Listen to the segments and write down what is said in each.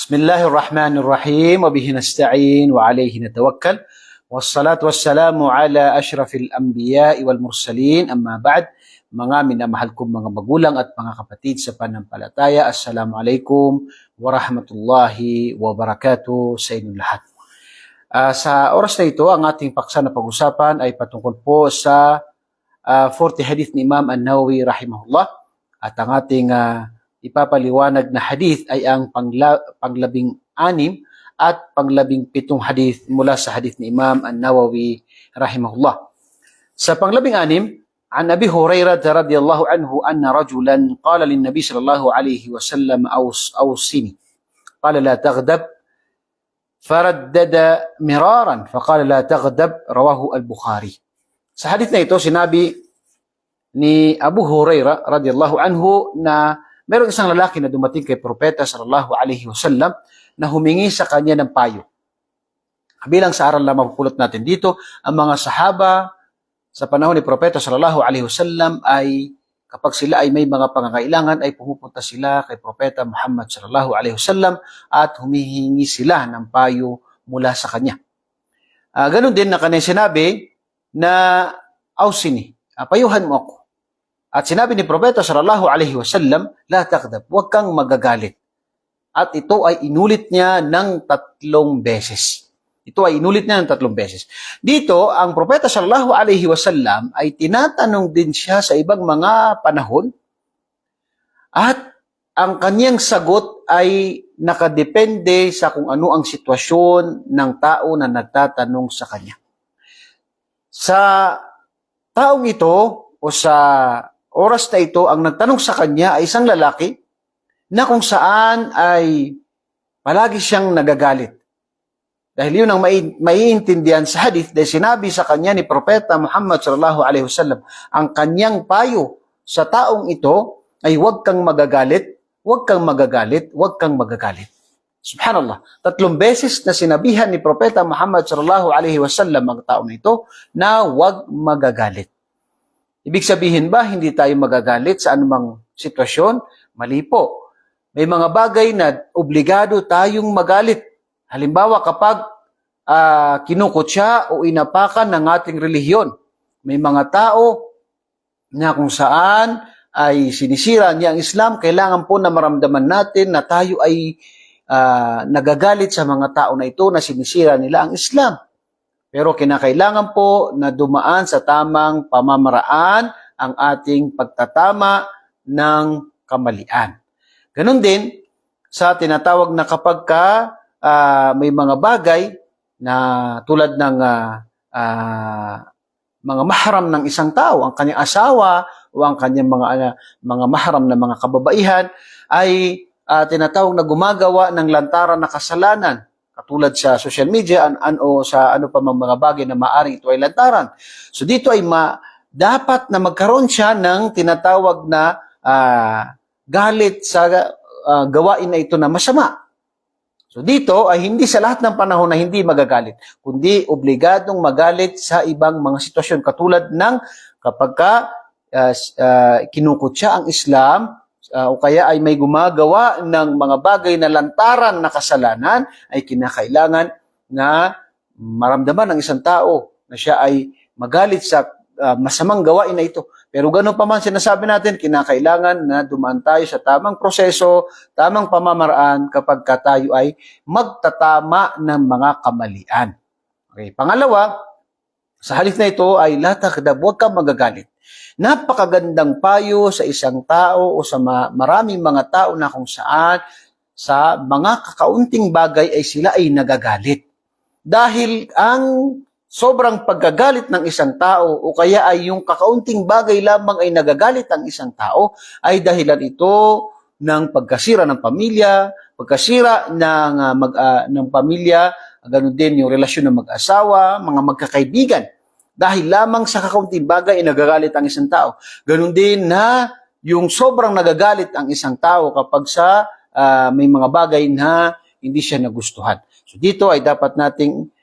Bismillahirrahmanirrahim wa bihi nasta'in wa alayhi natawakkal wassalatu wassalamu ala ashrafil anbiya'i wal mursalin amma ba'd. Mga minamahal kong mga magulang at mga kapatid sa panampalataya, assalamualaikum warahmatullahi wabarakatuh sa inyong lahat. Sa oras na ito, ang ating paksa na pag-usapan ay patungkol po sa 40 hadith ni Imam An-Nawawi rahimahullah, at ang ating ipapaliwanag na hadith ay ang panglabing-anim at panglabing-pitong hadith mula sa hadith ni Imam An-Nawawi rahimahullah. Sa panglabing-anim, an Abi Hurairah radhiyallahu anhu anna rajulan qala lin-nabi sallallahu alayhi wa sallam awsini qala la taghdab faraddada miraran faqala la taghdab rawahu al-Bukhari. Sa hadith na ito, sinabi ni Abu Hurairah radhiyallahu anhu na mayroong isang lalaki na dumating kay Propeta sallallahu alaihi wasallam na humingi sa kanya ng payo. Bilang sa aral na mapupulot natin dito, ang mga sahaba sa panahon ni Propeta sallallahu alaihi wasallam ay kapag sila ay may mga pangangailangan ay pumupunta sila kay Propeta Muhammad sallallahu alaihi wasallam at humihingi sila ng payo mula sa kanya. Ganun din na kanyang sinabi na awsini, payuhan mo ako. At sinabi ni Propeta sallallahu alaihi wasallam, la taghdab, huwag kang magagalit. At ito ay inulit niya ng 3 beses. Dito, ang Propeta sallallahu alaihi wasallam ay tinatanong din siya sa ibang mga panahon, at ang kanyang sagot ay nakadepende sa kung ano ang sitwasyon ng tao na nagtatanong sa kanya. Sa taong ito o sa oras na ito, ang nagtanong sa kanya ay isang lalaki na kung saan ay palagi siyang nagagalit. Dahil yun ang maiintindihan sa hadith, dahil sinabi sa kanya ni Propeta Muhammad sallallahu alaihi wasallam, ang kanyang payo sa taong ito ay huwag kang magagalit, huwag kang magagalit, huwag kang magagalit. Subhanallah, 3 beses na sinabihan ni Propeta Muhammad sallallahu alaihi wasallam ang taong ito na huwag magagalit. Ibig sabihin ba hindi tayo magagalit sa anumang sitwasyon? Mali po. May mga bagay na obligado tayong magalit. Halimbawa kapag kinukutya o inapakan ng ating relihiyon. May mga tao na kung saan ay sinisira niya ang Islam, kailangan po na maramdaman natin na tayo ay nagagalit sa mga tao na ito na sinisira nila ang Islam. Pero kinakailangan po na dumaan sa tamang pamamaraan ang ating pagtatama ng kamalian. Ganon din sa tinatawag na kapag may mga bagay na tulad ng mga mahram ng isang tao, ang kanyang asawa o ang kanyang mga mahram na mga kababaihan ay tinatawag na gumagawa ng lantaran na kasalanan. Katulad sa social media o sa ano pa mga bagay na maaring ito ay lantaran. So dito ay dapat na magkaroon siya ng tinatawag na galit sa gawain na ito na masama. So dito ay hindi sa lahat ng panahon na hindi magagalit, kundi obligadong magalit sa ibang mga sitwasyon. Katulad ng kapag kinukutya ang Islam, o kaya ay may gumagawa ng mga bagay na lantaran na kasalanan, ay kinakailangan na maramdaman ng isang tao na siya ay magalit sa masamang gawain na ito. Pero gano'n pa man sinasabi natin, kinakailangan na dumaan tayo sa tamang proseso, tamang pamamaraan kapag tayo ay magtatama ng mga kamalian. Okay. Pangalawa, sa halip na ito ay la taghdab, huwag kang magagalit. Napakagandang payo sa isang tao o sa maraming mga tao na kung saan sa mga kakaunting bagay ay sila ay nagagalit. Dahil ang sobrang pagkagalit ng isang tao o kaya ay yung kakaunting bagay lamang ay nagagalit ang isang tao ay dahilan ito ng pagkasira ng pamilya, pagkasira ng pamilya, ganoon din yung relasyon ng mag-asawa, mga magkakaibigan. Dahil lamang sa kakaunting bagay ay nagagalit ang isang tao. Ganun din na yung sobrang nagagalit ang isang tao kapag may mga bagay na hindi siya nagustuhan. So dito ay dapat nating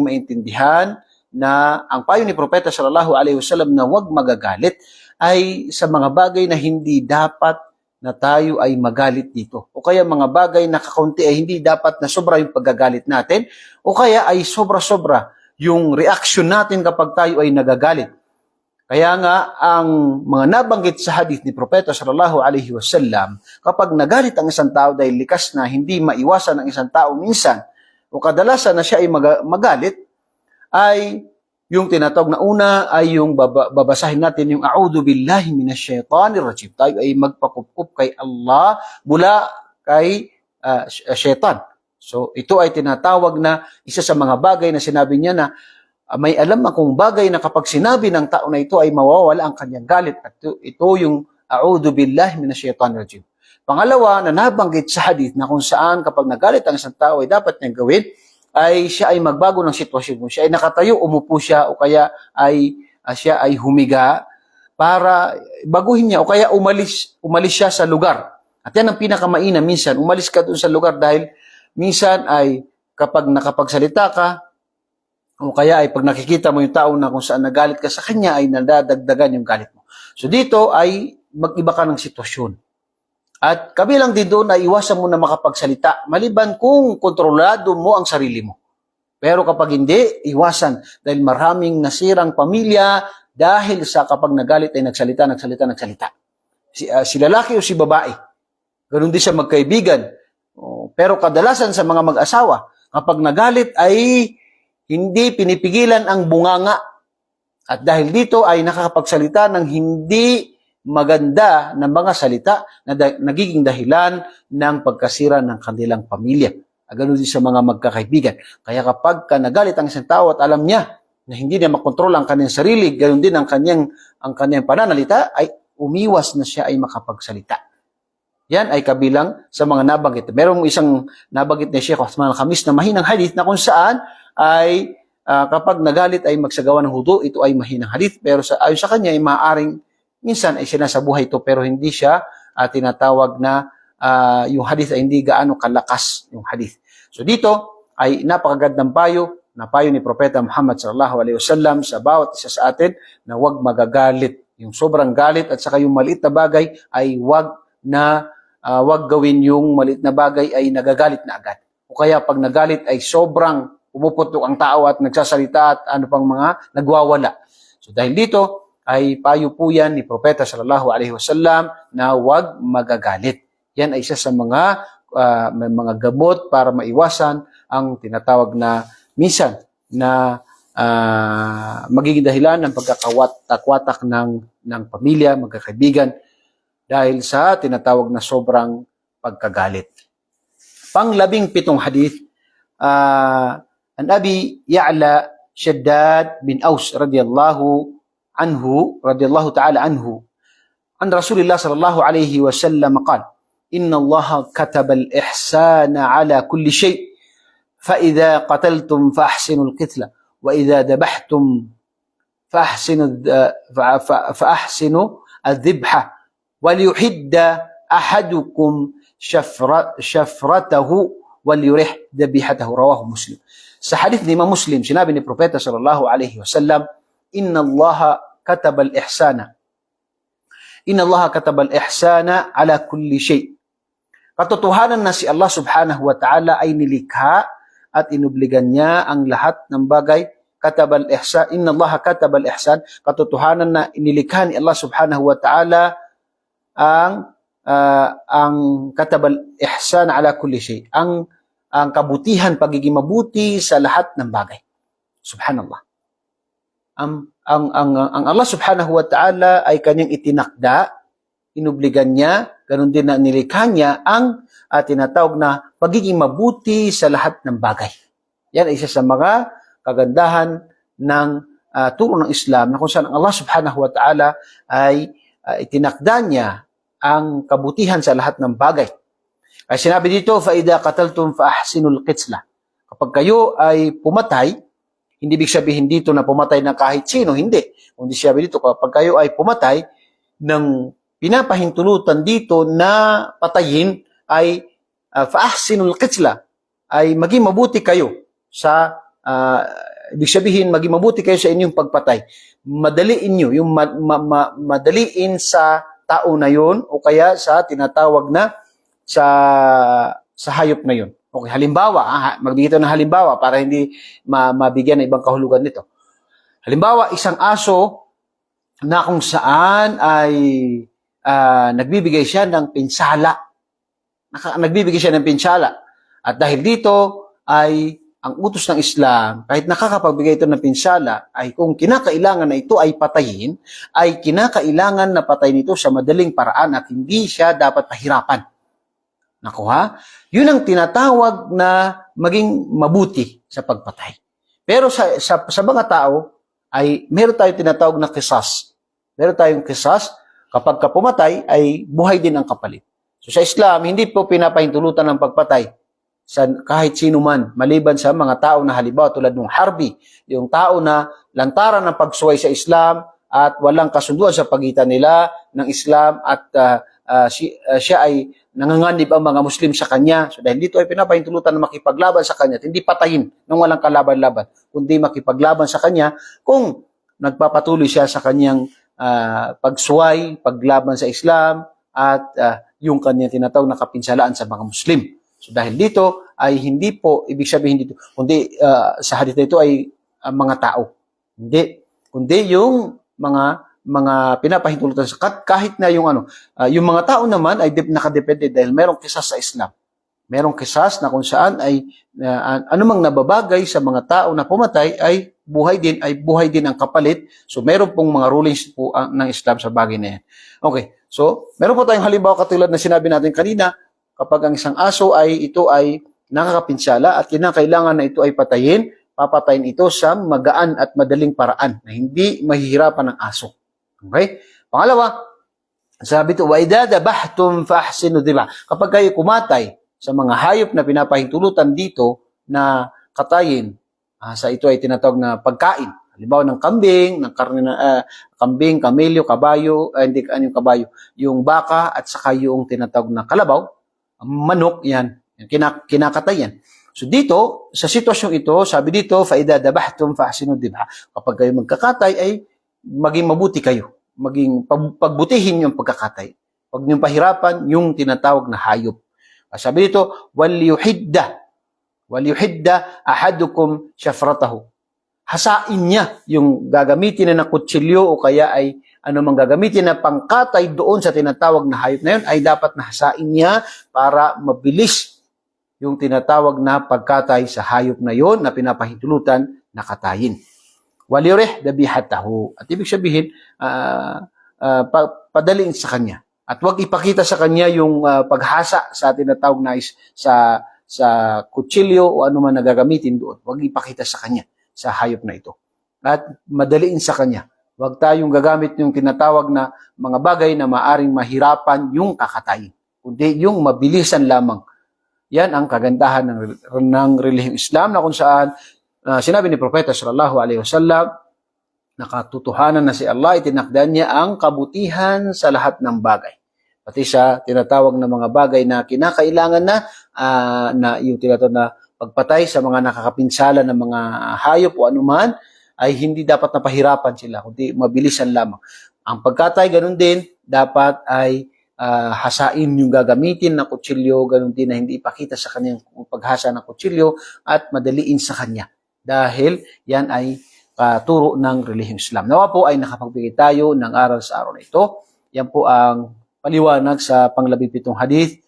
maintindihan na ang payo ni Propeta sallallahu alaihi wasallam na huwag magagalit ay sa mga bagay na hindi dapat na tayo ay magalit dito. O kaya mga bagay na kakaunti ay hindi dapat na sobra yung paggagalit natin, o kaya ay sobra-sobra yung reaction natin kapag tayo ay nagagalit. Kaya nga, ang mga nabanggit sa hadith ni Propeta sallallahu alaihi wasallam, kapag nagalit ang isang tao dahil likas na hindi maiwasan ng isang tao minsan, o kadalasan na siya ay magalit, ay yung tinatawag na una ay yung babasahin natin yung A'udhu billahi minasyaitanir rajim. Tayo ay magpakupkup kay Allah mula kay syaitan. So ito ay tinatawag na isa sa mga bagay na sinabi niya na may alam akong bagay na kapag sinabi ng tao na ito ay mawawala ang kanyang galit. At ito yung A'udhu billahi minasyaitanir rajim. Pangalawa na nabanggit sa hadith na kung saan kapag nagalit ang isang tao ay dapat niyang gawin ay siya ay magbago ng sitwasyon mo. Siya ay nakatayo, umupo siya, o kaya ay siya ay humiga para baguhin niya, o kaya umalis siya sa lugar. At yan ang pinakamaina minsan, umalis ka doon sa lugar dahil minsan ay kapag nakapagsalita ka, o kaya ay pag nakikita mo yung tao na kung saan nagalit ka sa kanya, ay nadadagdagan yung galit mo. So dito ay mag-iba ka ng sitwasyon. At kabilang din doon na iwasan mo na makapagsalita, maliban kung kontrolado mo ang sarili mo. Pero kapag hindi, iwasan. Dahil maraming nasirang pamilya dahil sa kapag nagalit ay nagsalita. Si lalaki o si babae. Ganun din siya magkaibigan. Pero kadalasan sa mga mag-asawa, kapag nagalit ay hindi pinipigilan ang bunganga. At dahil dito ay nakakapagsalita ng hindi maganda ng mga salita na nagiging dahilan ng pagkasira ng kanilang pamilya. Ganun din sa mga magkakaibigan. Kaya kapag nagalit ang isang tao at alam niya na hindi niya makontrol ang kanyang sarili, ganun din ang kanyang pananalita, ay umiwas na siya ay makapagsalita. Yan ay kabilang sa mga nabanggit. Merong isang nabanggit ni Sheikh Uthman al-Khamis na mahinang hadith na kung saan ay kapag nagalit ay magsagawa ng hudu, ito ay mahinang hadith. Pero ayon sa kanya ay maaaring minsan ay sinasabuhay ito pero hindi siya tinatawag na yung hadith ay hindi gaano kalakas yung hadith. So dito ay napakagandang payo ni Propeta Muhammad sallallahu alaihi wasallam sa bawat isa sa atin na huwag magagalit. Yung sobrang galit at saka yung maliit na bagay ay huwag gawin yung maliit na bagay ay nagagalit na agad. O kaya pag nagalit ay sobrang pumuputok ang tao at nagsasalita at ano pang mga nagwawala. So dahil dito ay payo po yan ni Propeta sallallahu alaihi wasallam na huwag magagalit. Yan ay isa sa mga gamot para maiwasan ang tinatawag na minsan na magiging dahilan ng pagkakawatak ng pamilya, magkakaibigan dahil sa tinatawag na sobrang pagkagalit. Pang-17 hadith, an Abi Ya'la Shaddad bin Aus radiyallahu ta'ala anhu an Rasulullah sallallahu alayhi wa sallam qala inna Allah kataba al-ihsana ala kulli shay fa idha qataltum fa ahsinu al-qitla wa idha dabahtum fa ahsinu al-dhibha wal yuhidda ahadukum shafratahu wal yurih dhabihatahu rawahu Muslim. Sa hadith ni Imam Muslim, sinabi ni Propeta sallallahu alayhi wa sallam, Inna Allah kataba al-ihsana ala kulli shay. Katotohanan na si Allah subhanahu wa ta'ala ay nilikha at inubligan niya ang lahat ng bagay. Inna Allah kataba al-ihsan. Katotohanan na inilikha ni Allah subhanahu wa ta'ala ang kataba al-ihsan ala kulli shay. Ang kabutihan, pagiging mabuti sa lahat ng bagay. Subhanallah. Ang Allah subhanahu wa ta'ala ay kanyang itinakda, inubligan niya, ganun din na nilikha niya ang tinatawag na pagiging mabuti sa lahat ng bagay. Yan ay isa sa mga kagandahan ng turo ng Islam na kung saan ang Allah subhanahu wa ta'ala ay itinakda niya ang kabutihan sa lahat ng bagay. Ay sinabi dito, فَإِذَا قَتَلْتُمْ فَأَحْسِنُوا الْقِتْلَةَ. Kapag kayo ay pumatay, hindi ibig sabihin dito na pumatay ng kahit sino, hindi. Kundi sabi dito, kapag kayo ay pumatay, ng pinapahintulutan dito na patayin ay فَأَحْسِنُوا الْقِتْلَةَ, ay maging mabuti kayo sa, ibig sabihin, maging mabuti kayo sa inyong pagpatay. Madaliin nyo, yung madaliin sa tao na yun o kaya sa tinatawag na sa hayop na yun. Okay, halimbawa, magbigay tayo ng halimbawa para hindi mabigyan ng ibang kahulugan nito. Halimbawa, isang aso na kung saan ay nagbibigay siya ng pinsala. Nagbibigay siya ng pinsala. At dahil dito ay ang utos ng Islam, kahit nakakapagbigay ito ng pinsala, ay kung kinakailangan na ito ay patayin, ay kinakailangan na patayin ito sa madaling paraan at hindi siya dapat pahirapan. Nakuha? Yun ang tinatawag na maging mabuti sa pagpatay. Pero sa mga tao, ay meron tayong tinatawag na qisas. Meron tayong qisas, kapag pumatay, ay buhay din ang kapalit. So sa Islam, hindi po pinapahintulutan ng pagpatay sa kahit sino man, maliban sa mga tao na halimbawa tulad ng harbi, yung tao na lantaran ng pagsuway sa Islam at walang kasunduan sa pagitan nila ng Islam at siya ay nanganganib ang mga Muslim sa kanya. So dahil dito ay pinapahintulutan na makipaglaban sa kanya at hindi patayin nang walang kalaban-laban, kundi makipaglaban sa kanya kung nagpapatuloy siya sa kanyang pagsuway, paglaban sa Islam at yung kanyang tinatawag na kapinsalaan sa mga Muslim. So dahil dito ay hindi po ibig sabihin dito kundi sa hadith na ito ay mga tao. Hindi kundi yung mga pinapahintulutan sa kahit na yung yung mga tao naman ay nakadepende dahil merong kisas sa Islam. Merong kisas na kung saan ay anumang nababagay sa mga tao na pumatay ay buhay din ang kapalit. So meron pong mga rulings po ng Islam sa bagay na yan. Okay. So meron po tayong halimbawa katulad na sinabi natin kanina, kapag ang isang aso ay nakakapinsala at kinakailangan na ito ay papatayin ito sa magaan at madaling paraan na hindi mahihirapan ng aso. Okay? Pangalawa, sabi ito, wa idza dabahtum fahsinu dhibah. Kapag kayo kumatay sa mga hayop na pinapahintulutan dito na katayin, sa ito ay tinatawag na pagkain. Halimbawa ng kambing, ng karne na kambing, kamelyo, kabayo, hindi yung kabayo, yung baka at saka yung tinatawag na kalabaw, manok, yan, kinakatay yan. So dito, sa sitwasyong ito, sabi dito, fa idza dabahtum fahsinu dhibah. Kapag kayo magkakatay ay maging mabuti kayo. Pagbutihin yung pagkakatay. Huwag niyong pahirapan yung tinatawag na hayop. Sabi dito, wal yuhidda ahadukum shafratahu. Hasain niya yung gagamitin na kutsilyo o kaya ay anumang gagamitin na pangkatay doon sa tinatawag na hayop na yun ay dapat na hasain niya para mabilis yung tinatawag na pagkatay sa hayop na yun na pinapahintulutan na katayin. Waliyurih dabihatahu. At ibig sabihin, padaliin sa kanya. At huwag ipakita sa kanya yung paghasa sa tinatawag na sa kutsilyo o anuman na gagamitin doon. Huwag ipakita sa kanya sa hayop na ito. At madaliin sa kanya. Huwag tayong gagamit yung tinatawag na mga bagay na maaring mahirapan yung kakatayin. Kundi yung mabilisan lamang. Yan ang kagandahan ng relihiyong Islam na kung saan sinabi ni Propeta sallallahu alaihi wasallam, nakatutuhanan na si Allah, itinakda niya ang kabutihan sa lahat ng bagay. Pati sa tinatawag na mga bagay na kinakailangan na yung tinatawag na pagpatay sa mga nakakapinsala ng mga hayop o anuman, ay hindi dapat napahirapan sila, kundi mabilisan lamang. Ang pagkatay, ganun din, dapat ay hasain yung gagamitin na kutsilyo, ganun din na hindi ipakita sa kanyang paghasa ng kutsilyo at madaliin sa kanya. Dahil yan ay turo ng relihiyong Islam. Nawa po ay nakapagbigay tayo ng aral sa araw na ito. Yan po ang paliwanag sa pang-17 hadith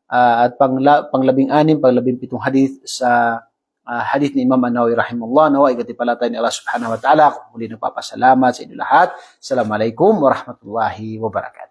at pang-16, pang-17 hadith sa hadith ni Imam An-Nawawi rahimahullah. Nawa ay katipalatay ni Allah subhanahu wa ta'ala. Kung muli nagpapasalamat sa inyo lahat. Assalamualaikum warahmatullahi wabarakatuh.